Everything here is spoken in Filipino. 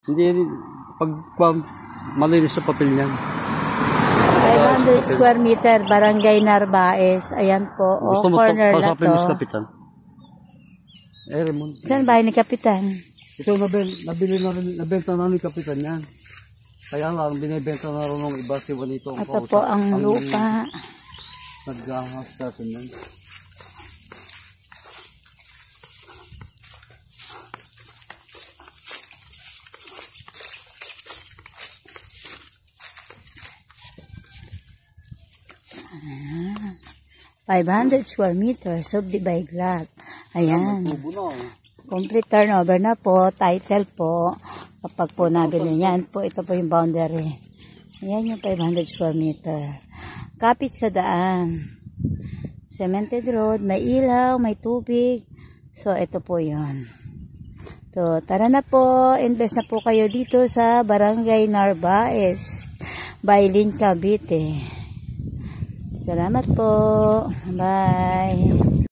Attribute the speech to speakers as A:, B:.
A: Hindi, pag malinis sa papel niyan.
B: 500 square meter, Barangay Narvaez. Ayan po, o corner na to.
A: Gusto mo Kapitan? Raymond.
B: Saan bahay ni Kapitan?
A: Ito, nabenta na ni Kapitan yan. Kaya lang, binibenta na rin ng iba si Juanito.
B: Ito po ang lupa.
A: Naghahas natin yan.
B: Ah, 500 square meters, subdivide lot. Ayan. Complete turnover na po, title po. Kapag po nabili yan po, ito po yung boundary. Ayan yung 500 square meter. Kapit sa daan. Cemented road, may ilaw, may tubig. So, ito po yun. So, tara na po, invest na po kayo dito sa Barangay Narvaez, Bailin, Cavite. Salamat po. Bye.